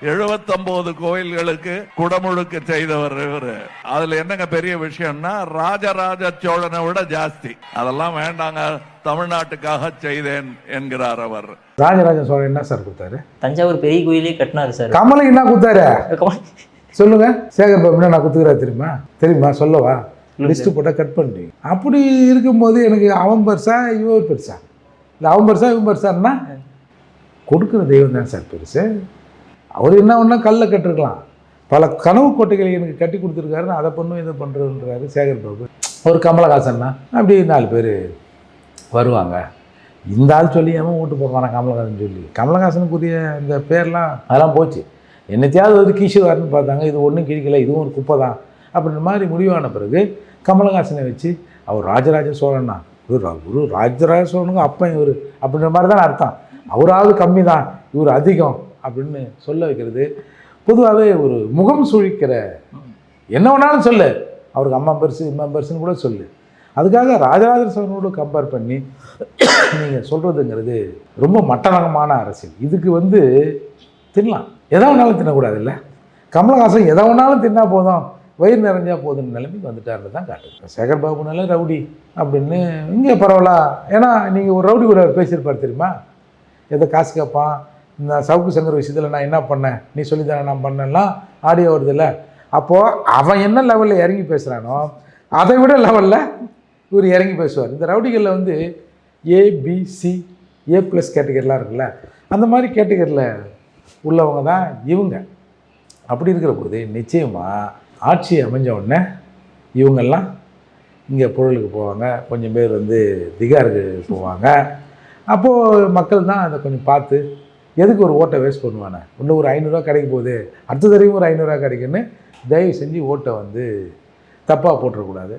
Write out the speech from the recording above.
79 கோயில்களுக்கு குடமுழுக்கு செய்தவர் இவரு. அதுல என்னங்க பெரிய விஷயம்னா ராஜராஜ சோழனை விட ஜாஸ்தி. அதெல்லாம் வேண்டாங்க, தமிழ்நாட்டுக்காக செய்தேன் என்கிறார் அவர். ராஜராஜ சோழன் என்ன சார் கொடுத்தாரு? தஞ்சாவூர் பெரிய கோயிலே கட்டினாரு சார். கமலுக்கு என்ன கொடுத்தாரு சொல்லுங்க. சேகர் பாபு என்ன கொடுத்துக்கிறா தெரியுமா? தெரியுமா சொல்லவா? லிஸ்ட் போட்டால் கட் பண்ணி. அப்படி இருக்கும்போது எனக்கு அவன் பெருசா இவன் பெருசா, இல்லை அவன் பெருசா இவன் பெருசான்னா கொடுக்குற தெய்வம் தான் சார் பெருசு. அவர் என்ன ஒன்றா கல்லை கட்டிருக்கலாம், பல கனவு கோட்டைகளை எனக்கு கட்டி கொடுத்துருக்காருன்னு அதை பண்ணும் இதை பண்ணுறதுன்றாரு சேகர் பாபு. ஒரு கமலஹாசன்னா அப்படி 4 பேர் வருவாங்க. இந்த ஆள் சொல்லி ஏன் ஓட்டு போடுவானா கமலஹாசன் சொல்லி. கமலஹாசனுக்குரிய இந்த பேர்லாம் அதெல்லாம் போச்சு. என்னத்தையாவது ஒரு கீசுவார்னு பார்த்தாங்க, இது ஒன்றும் கிழிக்கலை, இதுவும் ஒரு குப்பை தான் அப்படின்ற மாதிரி முடிவான பிறகு கமலஹாசனை வச்சு அவர் ராஜராஜ சோழன்னா ஒரு ராஜராஜ சோழனுக்கு அப்பன் இவர் அப்படின்ற மாதிரி தான் அர்த்தம். அவராவது கம்மி தான், இவர் அதிகம் அப்படின்னு சொல்ல வைக்கிறது பொதுவாகவே ஒரு முகம் சுழிக்கிற. என்ன வேணாலும் சொல்லு, அவருக்கு அம்மா பெருசு இம்மா பெருசுன்னு கூட சொல்லு. அதுக்காக ராஜராஜ சோழனோடு கம்பேர் பண்ணி நீங்கள் சொல்கிறதுங்கிறது ரொம்ப மட்டரகமான அரசியல். இதுக்கு தின்னலாம், எதை வேணாலும் தின்னக்கூடாது இல்லை. கமலஹாசன் எதை வேணாலும் தின்னா போதும், வயிறு நிறைஞ்சா போதுன்னு நிலைமைக்கு வந்துட்டாருன்னு தான் காட்டுது. சேகர் பாபுனால ரவுடி அப்படின்னு இங்கே பரவாயில்ல. ஏன்னா நீங்கள் ஒரு ரவுடி கூட பேசியிருப்பார் தெரியுமா? எதை காசு கேட்பான், இந்த சவுக்கு சங்கர் விஷயத்தில் நான் என்ன பண்ணேன் நீ சொல்லி தானே நான் பண்ணலாம் ஆடியோ வருதில்ல. அப்போது அவன் என்ன லெவலில் இறங்கி பேசுகிறானோ அதை விட லெவலில் இவர் இறங்கி பேசுவார். இந்த ரவுடிகளில் ஏபிசி A+ கேட்டகரிலாம் இருக்குல்ல, அந்த மாதிரி கேட்டகரியில் உள்ளவங்க தான் இவங்க. அப்படி இருக்கிற போது நிச்சயமாக ஆட்சி அமைஞ்ச உடனே இவங்கெல்லாம் இங்கே பொருளுக்கு போவாங்க, கொஞ்சம் பேர் திகாருக்கு போவாங்க. அப்போது மக்கள் தான் அதை கொஞ்சம் பார்த்து எதுக்கு ஒரு ஓட்டை வேஸ்ட் பண்ணுவானே, இன்னும் ஒரு 500 ரூபா கிடைக்க போகுது, அடுத்த தடவையும் ஒரு 500 ரூபா கிடைக்குன்னு தயவு செஞ்சு ஓட்டை தப்பாக போட்டுறக்கூடாது.